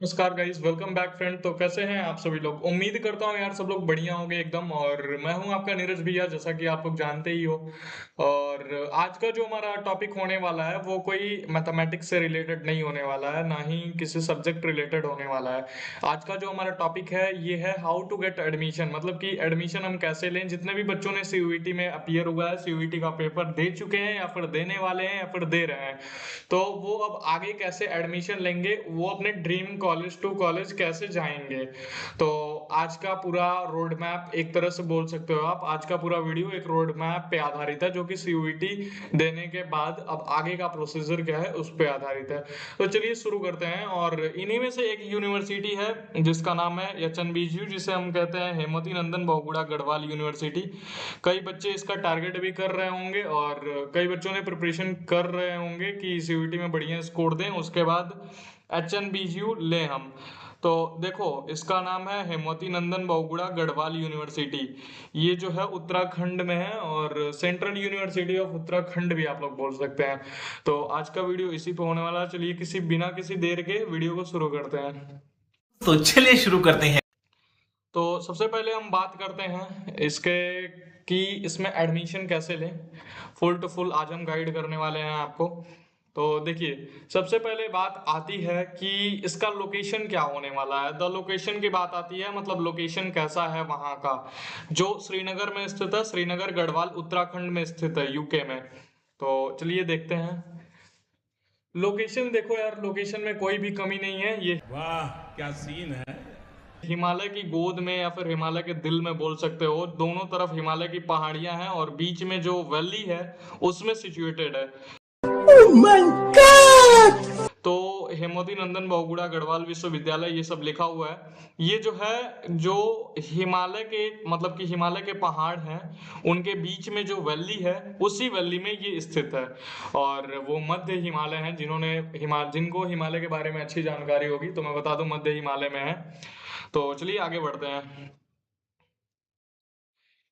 नमस्कार guys, welcome back friend. तो कैसे हैं आप सभी लोग? उम्मीद करता हूँ यार सब लोग बढ़िया होंगे एकदम। और मैं हूँ आपका नीरज भैया, जैसा कि आप लोग जानते ही हो। और आज का जो हमारा टॉपिक होने वाला है वो कोई मैथमेटिक्स से रिलेटेड नहीं होने वाला है, ना ही किसी सब्जेक्ट रिलेटेड होने वाला है। आज का जो हमारा टॉपिक है ये है हाउ टू गेट एडमिशन, मतलब कि एडमिशन हम कैसे लें। जितने भी बच्चों ने सीयूईटी में अपीयर हुआ है, सीयूईटी का पेपर दे चुके हैं या फिर देने वाले हैं या फिर दे रहे हैं, तो वो अब आगे कैसे एडमिशन लेंगे, वो अपने ड्रीम कॉलेज टू कॉलेज कैसे जाएंगे। तो आज का पूरा रोड मैप, एक तरह से बोल सकते हो आप, आज का पूरा वीडियो एक रोड मैप पे आधारित है, जो कि सीयूईटी देने के बाद अब आगे का प्रोसीजर क्या है उस पे आधारित है। तो चलिए शुरू करते हैं। और इन्हीं में से एक यूनिवर्सिटी है जिसका नाम है एचएनबीयू, जिसे हम कहते हैं हेमवती नंदन बहुगुणा गढ़वाल यूनिवर्सिटी। कई बच्चे इसका टारगेट भी कर रहे होंगे और कई बच्चों ने प्रिपरेशन कर रहे होंगे कि सीयूईटी में बढ़िया स्कोर दें, उसके बाद एचएनबीयू लें हम। तो देखो, इसका नाम है हेमवती नंदन बहुगुणा गढ़वाल यूनिवर्सिटी। ये जो है उत्तराखंड में है, और सेंट्रल यूनिवर्सिटी ऑफ उत्तराखंड भी आप लोग बोल सकते हैं। तो आज का वीडियो इसी पे होने वाला है। चलिए बिना किसी देर के वीडियो को शुरू करते हैं। तो चलिए शुरू करते हैं। तो सबसे पहले हम बात करते हैं इसके कि इसमें एडमिशन कैसे लें। फुल टू फुल आज हम गाइड करने वाले हैं आपको। तो देखिए, सबसे पहले बात आती है कि इसका लोकेशन क्या होने वाला है। द लोकेशन की बात आती है, मतलब लोकेशन कैसा है वहां का। जो श्रीनगर में स्थित है, श्रीनगर गढ़वाल उत्तराखंड में स्थित है, यूके में। तो चलिए देखते हैं। लोकेशन देखो यार, लोकेशन में कोई भी कमी नहीं है। ये वाह क्या सीन है। हिमालय की गोद में या फिर हिमालय के दिल में बोल सकते हो। दोनों तरफ हिमालय की पहाड़ियां हैं और बीच में जो वैली है उसमें सिचुएटेड है। तो हेमवती नंदन बहुगुणा गढ़वाल विश्वविद्यालय ये सब लिखा हुआ है। ये जो है, जो हिमालय के, मतलब कि हिमालय के पहाड़ हैं, उनके बीच में जो वैली है, उसी वैली में ये स्थित है। और वो मध्य हिमालय है। जिनको हिमालय के बारे में अच्छी जानकारी होगी तो मैं बता दूं, मध्य हिमालय में है। तो चलिए आगे बढ़ते हैं।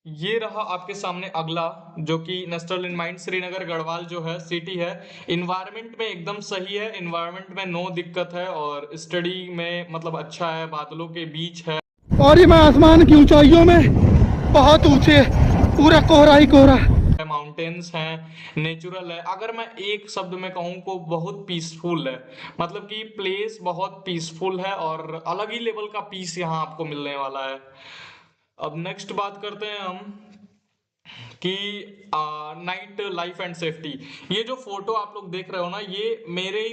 ये रहा आपके सामने अगला, जो कि national in mind Srinagar Garhwal जो है सिटी है। इन्वायरमेंट में एकदम सही है, इन्वायरमेंट में नो दिक्कत है, और स्टडी में मतलब अच्छा है, बादलों के बीच है। और ये मैं आसमान की ऊंचाइयों में बहुत ऊंचे, पूरा कोहरा ही कोहरा। माउंटेन्स हैं, नेचुरल है। अगर मैं एक शब्द में कहूँ को बहुत पीसफुल है, मतलब कि प्लेस बहुत पीसफुल है, और अलग ही लेवल का पीस यहाँ आपको मिलने वाला है। अब नेक्स्ट बात करते हैं हम कि नाइट लाइफ एंड सेफ्टी। ये जो फोटो आप लोग देख रहे हो ना, ये मेरे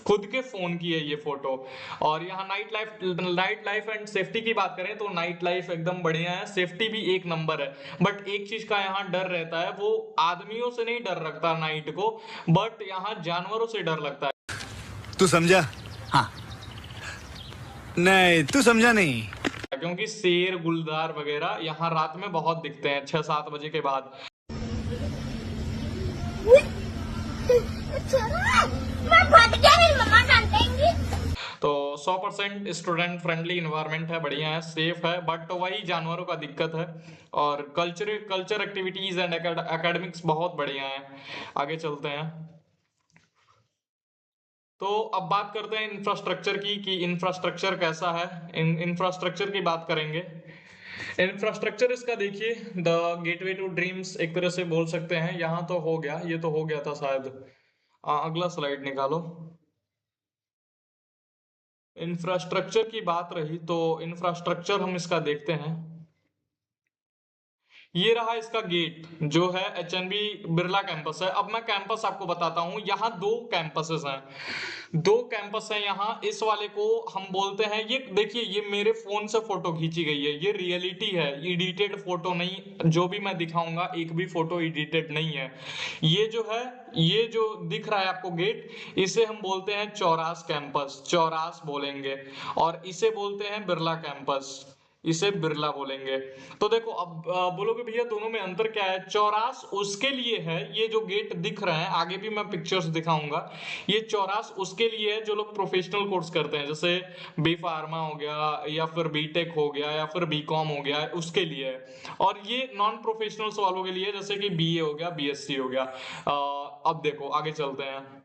खुद के फोन की है ये फोटो। और यहाँ नाइट लाइफ एंड सेफ्टी की बात करें तो नाइट लाइफ एकदम बढ़िया है, सेफ्टी भी एक नंबर है। बट एक चीज का यहाँ डर रहता है, वो आदमियों से नहीं डर रखता नाइट को, बट यहाँ जानवरों से डर लगता है। तू समझा? हाँ। नहीं, तू समझा नहीं। क्योंकि शेर, गुलदार वगैरह यहाँ रात में बहुत दिखते हैं, 6-7 बजे के बाद। मैं फट गया, मेरी मम्मा डांटेंगी। तो 100% स्टूडेंट फ्रेंडली इन्वायरमेंट है, बढ़िया है, सेफ है, बट वही जानवरों का दिक्कत है। और कल्चर एक्टिविटीज एंड एकेडमिक्स बहुत बढ़िया है। आगे चलते हैं। तो अब बात करते हैं इंफ्रास्ट्रक्चर की, कि इंफ्रास्ट्रक्चर कैसा है। इंफ्रास्ट्रक्चर की बात करेंगे। इंफ्रास्ट्रक्चर इसका देखिए, द गेटवे टू ड्रीम्स एक तरह से बोल सकते हैं। यहाँ तो हो गया, ये तो हो गया था शायद। अगला स्लाइड निकालो। इंफ्रास्ट्रक्चर की बात रही तो इंफ्रास्ट्रक्चर हम इसका देखते हैं। ये रहा इसका गेट, जो है एचएनबी बिरला कैंपस है। अब मैं कैंपस आपको बताता हूं। यहाँ दो कैंपसेस हैं, दो कैंपस हैं यहाँ। इस वाले को हम बोलते हैं, ये देखिए, ये मेरे फोन से फोटो खींची गई है, ये रियलिटी है, एडिटेड फोटो नहीं। जो भी मैं दिखाऊंगा एक भी फोटो एडिटेड नहीं है। ये जो है, ये जो दिख रहा है आपको गेट, इसे हम बोलते हैं चौरास कैंपस, चौरास बोलेंगे। और इसे बोलते हैं बिरला कैंपस, इसे बिरला बोलेंगे। तो देखो, अब बोलोगे भैया दोनों में अंतर क्या है। चौरास उसके लिए है, ये जो गेट दिख रहे हैं, आगे भी मैं पिक्चर्स दिखाऊंगा। ये चौरास उसके लिए है जो लोग प्रोफेशनल कोर्स करते हैं, जैसे बी फार्मा हो गया, या फिर बीटेक हो गया, या फिर बीकॉम हो गया, उसके लिए है। और ये नॉन प्रोफेशनल्स वालों के लिए, जैसे कि बीए हो गया, बीएससी हो गया। अब देखो आगे चलते हैं।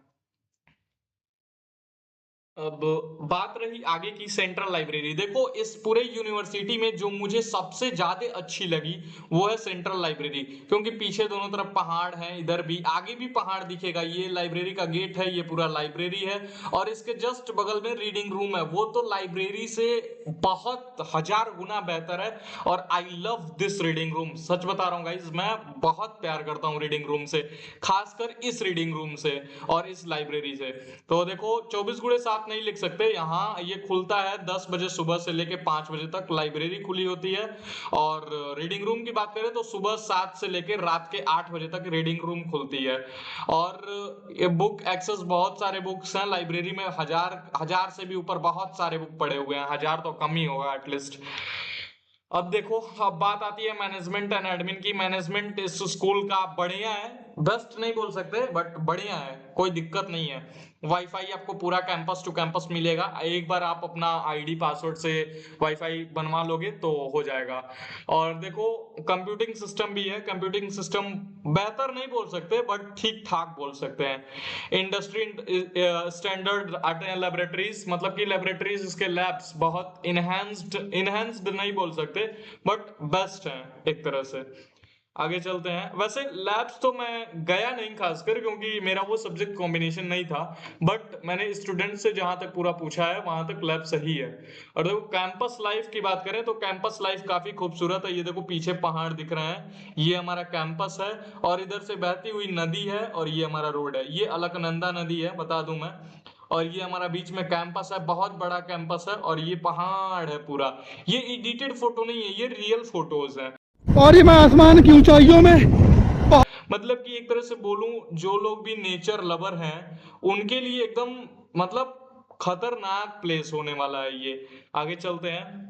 अब बात रही आगे की सेंट्रल लाइब्रेरी। देखो इस पूरे यूनिवर्सिटी में जो मुझे सबसे ज्यादा अच्छी लगी वो है सेंट्रल लाइब्रेरी, क्योंकि पीछे दोनों तरफ पहाड़ हैं, इधर भी आगे भी पहाड़ दिखेगा। ये लाइब्रेरी का गेट है, ये पूरा लाइब्रेरी है और इसके जस्ट बगल में रीडिंग रूम है। वो तो लाइब्रेरी से बहुत हजार गुना बेहतर है और I love this reading room. सच बता रहा हूँ गाइज, मैं बहुत प्यार करता हूँ रीडिंग रूम से, खासकर इस रीडिंग रूम से और इस लाइब्रेरी से। तो देखो 24x7 नहीं लिख सकते, यहाँ ये खुलता है 10 बजे सुबह से लेके 5 बजे तक लाइब्रेरी खुली होती है। और रीडिंग रूम की बात करें तो सुबह 7 से लेके रात के 8 बजे तक रीडिंग रूम खुलती है। और ये बुक एक्सेस बहुत सारे बुक्स हैं लाइब्रेरी में, हजार से भी ऊपर बहुत सारे बुक पड़े हुए हैं, हजार तो कम ही होगा एटलीस्ट। अब देखो, अब बात आती है मैनेजमेंट एंड एडमिन की। मैनेजमेंट इस स्कूल का बढ़िया है, बेस्ट नहीं बोल सकते बट बढ़िया है, कोई दिक्कत नहीं है। वाईफाई आपको पूरा कैंपस टू कैंपस मिलेगा, एक बार आप अपना आईडी पासवर्ड से वाईफाई बनवा लोगे तो हो जाएगा। और देखो कंप्यूटिंग सिस्टम भी है, कंप्यूटिंग सिस्टम बेहतर नहीं बोल सकते बट ठीक ठाक बोल सकते हैं। इंडस्ट्री स्टैंडर्ड लेबोरेटरीज, मतलब कि लेबोरेटरीज, इसके लैब्स बहुत इनहेंस्ड नहीं बोल सकते बट बेस्ट हैं एक तरह से। आगे चलते हैं। वैसे लैब्स तो मैं गया नहीं खासकर, क्योंकि मेरा वो सब्जेक्ट कॉम्बिनेशन नहीं था, बट मैंने स्टूडेंट से जहां तक पूरा पूछा है वहां तक लैब सही है। और देखो कैंपस लाइफ की बात करें तो कैंपस लाइफ काफी खूबसूरत है। ये देखो पीछे पहाड़ दिख रहे हैं, ये हमारा कैंपस है और इधर से बहती हुई नदी है और ये हमारा रोड है। ये अलकनंदा नदी है बता दूं मैं। और ये हमारा बीच में कैंपस है, बहुत बड़ा कैंपस है और ये पहाड़ है पूरा। ये एडिटेड फोटो नहीं है, ये रियल फोटोज है। और ये मैं आसमान की ऊंचाइयों में मतलब कि एक तरह से बोलूं, जो लोग भी नेचर लवर हैं उनके लिए एकदम मतलब खतरनाक प्लेस होने वाला है ये। आगे चलते हैं।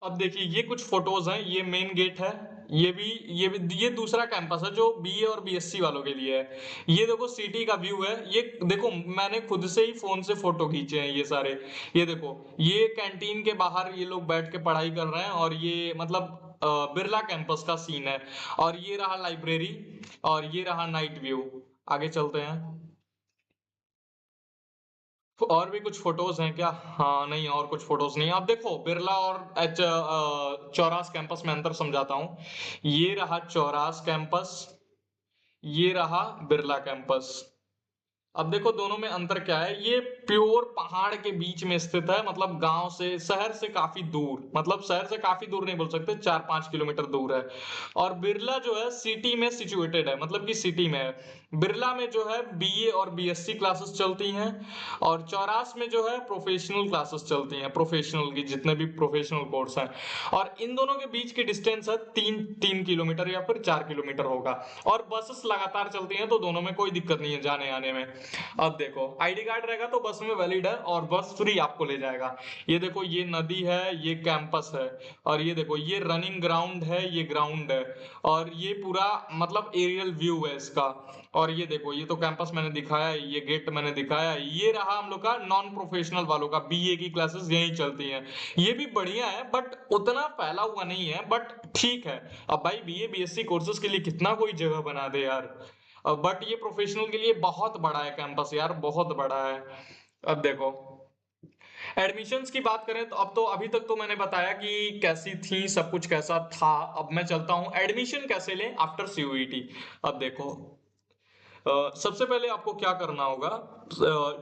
अब देखिए ये कुछ फोटोज हैं, ये मेन गेट है, ये दूसरा कैंपस है जो बीए और बीएससी वालों के लिए है। ये देखो सिटी का व्यू है, ये देखो मैंने खुद से ही फोन से फोटो खींचे हैं ये सारे। ये देखो ये कैंटीन के बाहर ये लोग बैठ के पढ़ाई कर रहे हैं और ये मतलब बिरला कैंपस का सीन है। और ये रहा लाइब्रेरी और ये रहा नाइट व्यू। आगे चलते हैं। और भी कुछ फोटोज हैं क्या? हाँ नहीं, और कुछ फोटोज नहीं। अब देखो बिरला और चौरास कैंपस में अंतर समझाता हूँ। ये रहा चौरास कैंपस, ये रहा बिरला कैंपस। अब देखो दोनों में अंतर क्या है। ये प्योर पहाड़ के बीच में स्थित है, मतलब गांव से, शहर से काफी दूर, मतलब शहर से काफी दूर नहीं बोल सकते, 4-5 किलोमीटर दूर है। और बिरला जो है सिटी में सिचुएटेड है, मतलब कि सिटी में है। बिरला में जो है बीए और बीएससी क्लासेस चलती हैं और चौरास में जो है प्रोफेशनल क्लासेस चलती हैं, प्रोफेशनल की जितने भी प्रोफेशनल कोर्स हैं। और इन दोनों के बीच की डिस्टेंस है 3 किलोमीटर या फिर 4 किलोमीटर होगा। और बसेस लगातार चलती हैं तो दोनों में कोई दिक्कत नहीं है जाने आने में। अब देखो आईडी कार्ड रहेगा तो बस में वैलिड है और बस फ्री आपको ले जाएगा। ये देखो ये नदी है, ये कैंपस है और ये देखो ये रनिंग ग्राउंड है, ये ग्राउंड है और ये पूरा मतलब एरियल व्यू है इसका। और ये देखो ये तो कैंपस मैंने दिखाया, ये गेट मैंने दिखाया। ये रहा हम लोग का नॉन प्रोफेशनल वालों का, बीए की क्लासेस यहीं चलती हैं। ये भी बढ़िया है बट उतना फैला हुआ नहीं है, बट ठीक है। अब भाई बीए बीएससी कोर्सेज के लिए कितना कोई जगह बना दे यार, बट ये प्रोफेशनल के लिए बहुत बड़ा है कैंपस यार, बहुत बड़ा है। अब देखो एडमिशन्स की बात करें तो अब तो अभी तक तो मैंने बताया कि कैसी थी, सब कुछ कैसा था। अब मैं चलता हूं एडमिशन कैसे लें आफ्टर सीयूईटी। अब देखो सबसे पहले आपको क्या करना होगा,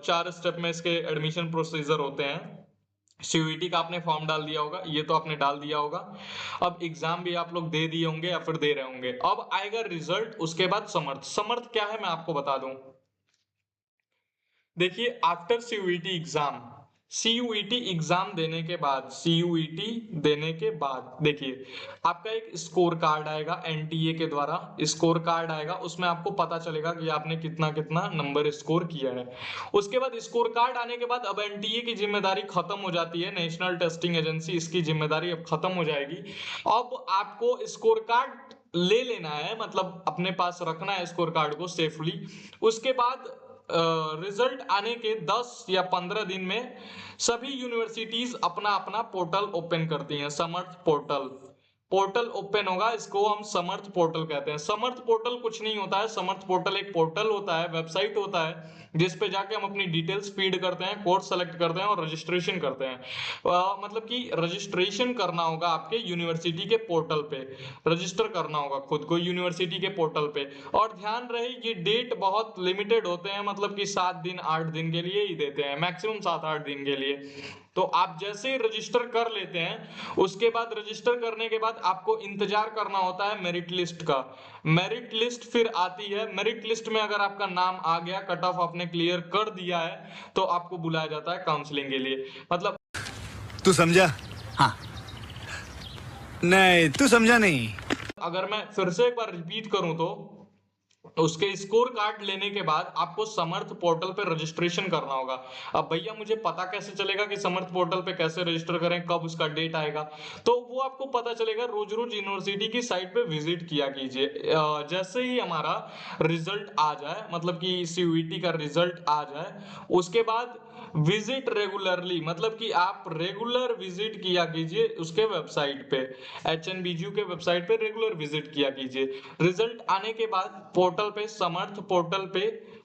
4 स्टेप में इसके एडमिशन प्रोसीजर होते हैं। सीयूईटी का आपने फॉर्म डाल दिया होगा, ये तो आपने डाल दिया होगा। अब एग्जाम भी आप लोग दे दिए होंगे या फिर दे रहे होंगे। अब आएगा रिजल्ट, उसके बाद समर्थ। समर्थ क्या है मैं आपको बता दूं। देखिए after CUET exam, CUET exam देने के बाद, सीयूईटी देने के बाद देखिए आपका एक स्कोर कार्ड आएगा एनटीए के द्वारा, स्कोर कार्ड आएगा, उसमें आपको पता चलेगा कि आपने कितना कितना नंबर स्कोर किया है। उसके बाद स्कोर कार्ड आने के बाद अब एनटीए की जिम्मेदारी खत्म हो जाती है, नेशनल टेस्टिंग एजेंसी, इसकी जिम्मेदारी अब खत्म हो जाएगी। अब आपको स्कोर कार्ड ले लेना है, मतलब अपने पास रखना है स्कोर कार्ड को सेफली। उसके बाद रिजल्ट आने के 10 या 15 दिन में सभी यूनिवर्सिटीज अपना अपना पोर्टल ओपन करती हैं, समर्थ पोर्टल। पोर्टल ओपन होगा, इसको हम समर्थ पोर्टल कहते हैं। समर्थ पोर्टल कुछ नहीं होता है, समर्थ पोर्टल एक पोर्टल होता है, वेबसाइट होता है, जिस पे जाके हम अपनी डिटेल्स फीड करते हैं, कोर्स सेलेक्ट करते हैं और रजिस्ट्रेशन करते हैं। मतलब कि रजिस्ट्रेशन करना होगा आपके यूनिवर्सिटी के पोर्टल पे, रजिस्टर करना होगा खुद को यूनिवर्सिटी के पोर्टल पे। और ध्यान रहे ये डेट बहुत लिमिटेड होते हैं, मतलब कि 7 दिन 8 दिन के लिए ही देते हैं, मैक्सिमम 7-8 दिन के लिए। तो आप जैसे ही रजिस्टर कर लेते हैं, उसके बाद रजिस्टर करने के बाद आपको इंतजार करना होता है मेरिट लिस्ट का। मेरिट लिस्ट फिर आती है, मेरिट लिस्ट में अगर आपका नाम आ गया, कट ऑफ आपने क्लियर कर दिया है, तो आपको बुलाया जाता है काउंसलिंग के लिए। मतलब तू समझा? हाँ। नहीं, तू समझा नहीं। अगर मैं फिर से एक बार रिपीट करूं तो उसके स्कोर कार्ड लेने के बाद आपको समर्थ पोर्टल पे रजिस्ट्रेशन करना होगा। अब भैया मुझे पता कैसे चलेगा कि समर्थ पोर्टल पे कैसे रजिस्टर करें, कब उसका डेट आएगा? तो वो आपको पता चलेगा, रोज रोज यूनिवर्सिटी की साइट पे विजिट किया कीजिए। जैसे ही हमारा रिजल्ट आ जाए, मतलब कि सीयूईटी का रिजल्ट आ जाए, उसके बाद विजिट रेगुलरली, मतलब कि आप रेगुलर विजिट किया कीजिए उसके वेबसाइट पे, HNBGU के वेबसाइट पे रेगुलर विजिट किया कीजिए। रिजल्ट आने के बाद पोर्टल पे, समर्थ पोर्टल पे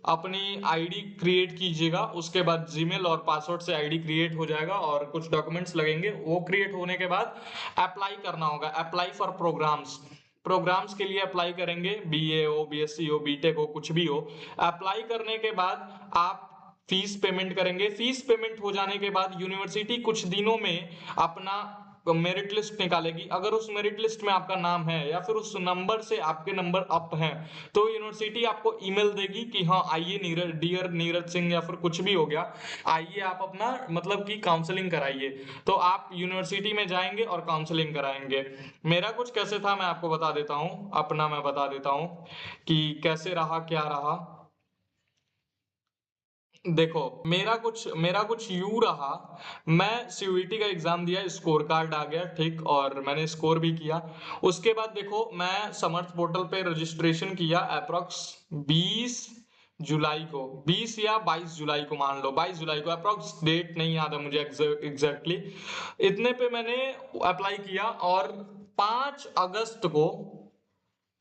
अपनी आईडी क्रिएट कीजिएगा। उसके बाद जीमेल और पासवर्ड से आईडी क्रिएट हो जाएगा और कुछ डॉक्यूमेंट्स लगेंगे। वो क्रिएट होने के बाद अप्लाई करना होगा, अप्लाई फॉर प्रोग्राम्स। प्रोग्राम्स के लिए अप्लाई करेंगे, BA हो, BSc हो, BTech हो, कुछ भी हो। अप्लाई करने के बाद आप फीस पेमेंट करेंगे। फीस पेमेंट हो जाने के बाद यूनिवर्सिटी कुछ दिनों में अपना मेरिट लिस्ट निकालेगी। अगर उस मेरिट लिस्ट में आपका नाम है या फिर उस नंबर से आपके नंबर अप हैं, तो यूनिवर्सिटी आपको ईमेल देगी कि हाँ आइए नीरज, डियर नीरज सिंह या फिर कुछ भी हो गया, आइए आप अपना मतलब कि काउंसलिंग कराइए। तो आप यूनिवर्सिटी में जाएंगे और काउंसलिंग कराएंगे। मेरा कुछ कैसे था मैं आपको बता देता हूँ, अपना मैं बता देता हूँ कि कैसे रहा, क्या रहा। देखो मेरा कुछ यू रहा। मैं सीयूईटी का एग्जाम दिया, स्कोर कार्ड आ गया, ठीक, और मैंने स्कोर भी किया। उसके बाद देखो मैं समर्थ पोर्टल पे रजिस्ट्रेशन किया अप्रोक्स 20 जुलाई को, 20 या 22 जुलाई को, मान लो 22 जुलाई को, अप्रोक्स डेट नहीं याद है मुझे एग्जैक्टली। इतने पे मैंने अप्लाई किया और 5 अगस्त को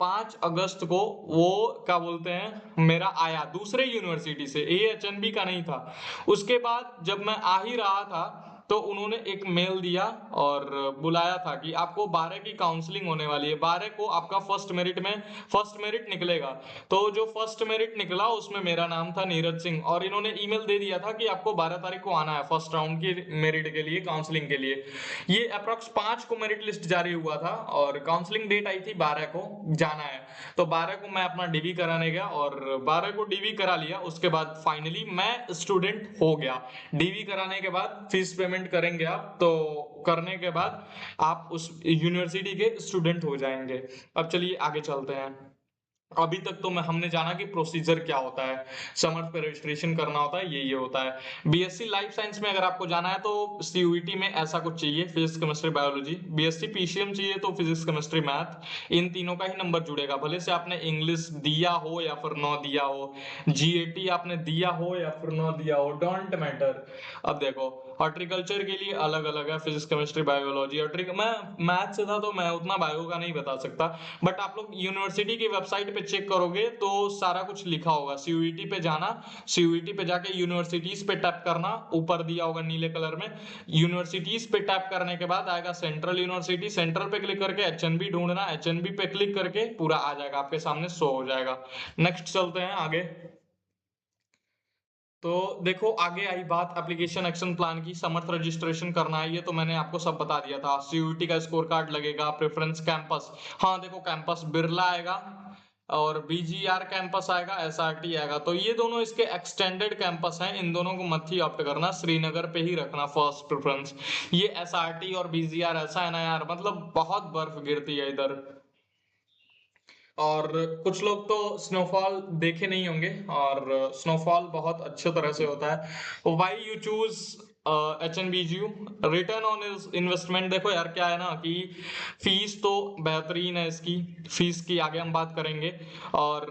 5 अगस्त को वो क्या बोलते हैं, मेरा आया दूसरे यूनिवर्सिटी से, ये HNB का नहीं था। उसके बाद जब मैं आ ही रहा था तो उन्होंने एक मेल दिया और बुलाया था कि आपको 12 की काउंसलिंग होने वाली है। 12 को आपका फर्स्ट मेरिट निकलेगा। तो जो फर्स्ट मेरिट निकला उसमें मेरा नाम था नीरज सिंह, और इन्होंने ईमेल दे दिया था कि आपको 12 तारीख को आना है फर्स्ट राउंड की मेरिट के लिए, काउंसलिंग के लिए। ये अप्रोक्स 5 को मेरिट लिस्ट जारी हुआ था और काउंसलिंग डेट आई थी 12 को, जाना है। तो 12 को मैं अपना डीवी कराने गया और 12 को डीवी करा लिया। उसके बाद फाइनली मैं स्टूडेंट हो गया। डीवी कराने के बाद फीस पेमेंट करेंगे आप, तो करने के बाद आप उस यूनिवर्सिटी के स्टूडेंट हो जाएंगे। अब चलिए आगे चलते हैं। अभी तक तो हमने जाना कि प्रोसीजर क्या होता है, समर्थ पे रजिस्ट्रेशन करना होता है, ये होता है। BSc लाइफ साइंस में अगर आपको जाना है तो CUET में ऐसा कुछ चाहिए, physics chemistry biology. BSc PCM चाहिए तो फिजिक्स केमिस्ट्री मैथ, इन तीनों का ही नंबर जुड़ेगा, भले से आपने इंग्लिश दिया हो या फिर न दिया हो, GAT आपने दिया हो या फिर न दिया हो, डोंट मैटर। अब देखो हॉर्टिकल्चर के लिए अलग अलग है, फिजिक्स केमिस्ट्री बायोलॉजी। मैं मैथ से था तो मैं उतना बायो का नहीं बता सकता, बट आप लोग यूनिवर्सिटी की वेबसाइट पे चेक करोगे तो सारा कुछ लिखा होगा। CUET पे जाना, CUET पे जाके यूनिवर्सिटीज पे टैप करना, ऊपर दिया होगा नीले कलर में, यूनिवर्सिटीज पे टैप करने के बाद आएगा सेंट्रल यूनिवर्सिटी, सेंट्रल पे क्लिक करके HNB ढूंढना, HNB पे क्लिक करके पूरा आ जाएगा आपके सामने, शो हो जाएगा। नेक्स्ट चलते हैं आगे। तो देखो आगे आई बात एप्लीकेशन एक्शन प्लान की। समर्थ रजिस्ट्रेशन करना है, ये तो मैंने आपको सब बता दिया था। CUET का स्कोर कार्ड लगेगा, प्रेफरेंस कैंपस, हाँ देखो कैंपस बिरला आएगा और BGR कैंपस आएगा, SRT आएगा। तो ये दोनों इसके एक्सटेंडेड कैंपस हैं, इन दोनों को मत ही ऑप्ट करना, श्रीनगर पे ही रखना फर्स्ट प्रेफरेंस। ये SRT और BGR ऐसा है ना यार, मतलब बहुत बर्फ गिरती है इधर, और कुछ लोग तो स्नोफॉल देखे नहीं होंगे, और स्नोफॉल बहुत अच्छे तरह से होता है। Why you choose HNBGU return on investment. देखो यार क्या है ना कि फीस तो बेहतरीन है इसकी, फीस की आगे हम बात करेंगे। और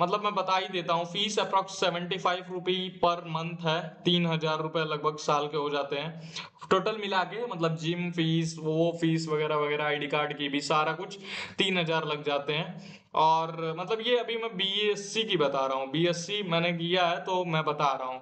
मतलब मैं बता ही देता हूँ, फीस अप्रॉक्स 75 रुपी पर मंथ है, 3000 रुपये लगभग साल के हो जाते हैं टोटल मिला के। मतलब जिम फीस, वो फीस वगैरह वगैरह, आईडी कार्ड की भी, सारा कुछ 3000 लग जाते हैं। और मतलब ये अभी मैं BSc की बता रहा हूँ, BSc मैंने किया है तो मैं बता रहा हूँ।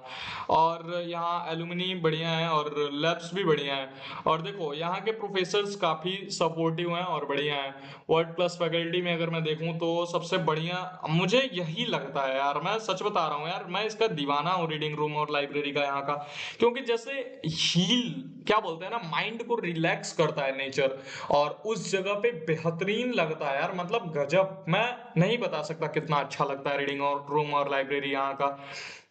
और यहाँ एलुमनी बढ़िया है और लैब्स भी बढ़िया है। और देखो यहाँ के प्रोफेसर्स काफ़ी सपोर्टिव हैं और बढ़िया हैं। वर्ड प्लस फैकल्टी में अगर मैं देखूँ तो सबसे बढ़िया मुझे यही लगता है यार, मैं सच बता रहा हूँ यार, मैं इसका दीवाना हूँ रीडिंग रूम और लाइब्रेरी का यहाँ का। क्योंकि जैसे हील क्या बोलते हैं ना, माइंड को रिलैक्स करता है नेचर, और उस जगह पे बेहतरीन लगता है यार, मतलब गजब। मैं नहीं बता सकता कितना अच्छा लगता है रीडिंग और रूम और लाइब्रेरी यहाँ का।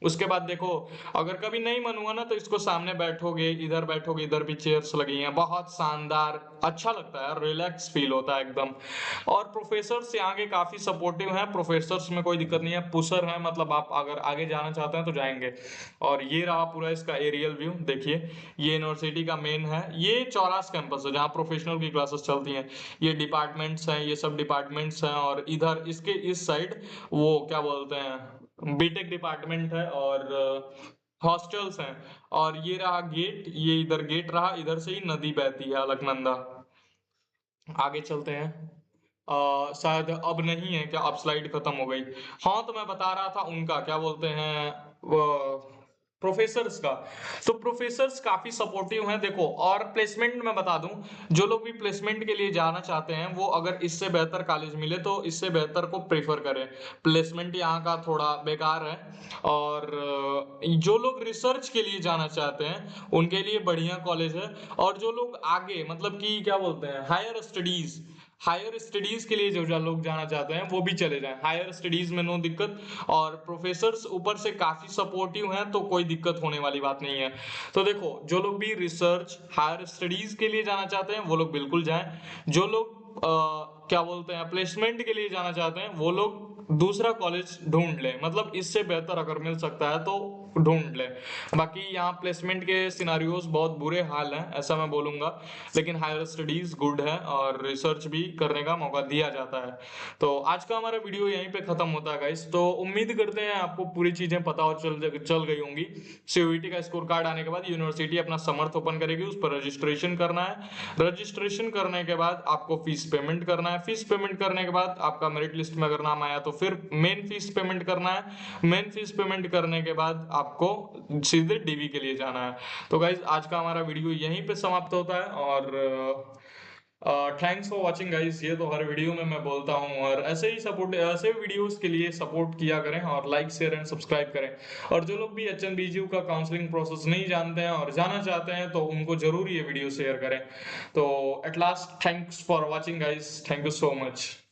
उसके बाद देखो, अगर कभी नहीं मन हुआ ना तो इसको सामने बैठोगे, इधर भी चेयर्स लगी हैं, बहुत शानदार, अच्छा लगता है यार, रिलैक्स फील होता है एकदम। और प्रोफेसर्स यहाँ के काफी सपोर्टिव हैं, प्रोफेसर्स में कोई दिक्कत नहीं है, पुशर है, मतलब आप अगर आगे जाना चाहते हैं तो जाएंगे। और ये रहा पूरा इसका एरियल व्यू, देखिए ये यूनिवर्सिटी का मेन है, ये चौरास कैंपस है जहाँ प्रोफेशनल की क्लासेस चलती हैं। ये डिपार्टमेंट्स हैं, ये सब डिपार्टमेंट्स हैं। और इधर इसके इस साइड वो क्या बोलते हैं, बीटेक डिपार्टमेंट है और हॉस्टल्स हैं। और ये रहा गेट, ये इधर गेट रहा, इधर से ही नदी बहती है अलकनंदा। आगे चलते हैं। शायद अब नहीं है क्या, अब स्लाइड खत्म हो गई। हाँ तो मैं बता रहा था उनका क्या बोलते हैं, वो प्रोफेसर्स का। तो प्रोफेसर्स काफी सपोर्टिव हैं देखो। और प्लेसमेंट में बता दूं, जो लोग भी प्लेसमेंट के लिए जाना चाहते हैं वो अगर इससे बेहतर कॉलेज मिले तो इससे बेहतर को प्रेफर करें। प्लेसमेंट यहाँ का थोड़ा बेकार है। और जो लोग रिसर्च के लिए जाना चाहते हैं उनके लिए बढ़िया कॉलेज है। और जो लोग आगे मतलब कि क्या बोलते हैं, हायर स्टडीज के लिए जो लोग जाना चाहते हैं वो भी चले जाएं, हायर स्टडीज में नो दिक्कत। और प्रोफेसर्स ऊपर से काफी सपोर्टिव हैं तो कोई दिक्कत होने वाली बात नहीं है। तो देखो, जो लोग भी रिसर्च हायर स्टडीज के लिए जाना चाहते हैं वो लोग बिल्कुल जाएं। जो लोग क्या बोलते हैं प्लेसमेंट के लिए जाना चाहते हैं वो लोग दूसरा कॉलेज ढूंढ लें, मतलब इससे बेहतर अगर मिल सकता है तो ढूंढ लें। बाकी यहाँ प्लेसमेंट के सिनारियोज बहुत बुरे हाल हैं ऐसा मैं बोलूंगा, लेकिन हायर स्टडीज गुड है और रिसर्च भी करने का मौका दिया जाता है। तो आज का हमारा वीडियो यहीं पे खत्म होता है गाइस। तो उम्मीद करते हैं आपको पूरी चीजें पता और चल गई होंगी। CUET का स्कोर कार्ड आने के बाद यूनिवर्सिटी अपना समर्थ ओपन करेगी, उस पर रजिस्ट्रेशन करना है। रजिस्ट्रेशन करने के बाद आपको फीस पेमेंट करना है। फीस पेमेंट करने के बाद आपका मेरिट लिस्ट में अगर नाम आया तो फिर मेन फीस पेमेंट करना है। मेन फीस पेमेंट करने के बाद आपको सीधे DV के लिए जाना है। तो गाइज आज का हमारा वीडियो यहीं पे समाप्त होता है। और थैंक्स फॉर वाचिंग गाइज। ये तो हर वीडियो में मैं बोलता हूँ, और ऐसे ऐसे वीडियोस के लिए सपोर्ट किया करें और लाइक शेयर एंड सब्सक्राइब करें। और जो लोग भी HNBGU का काउंसलिंग प्रोसेस नहीं जानते हैं और जाना चाहते हैं तो उनको जरूर ये वीडियो शेयर करें। तो at last thanks for watching guys, thank you so much.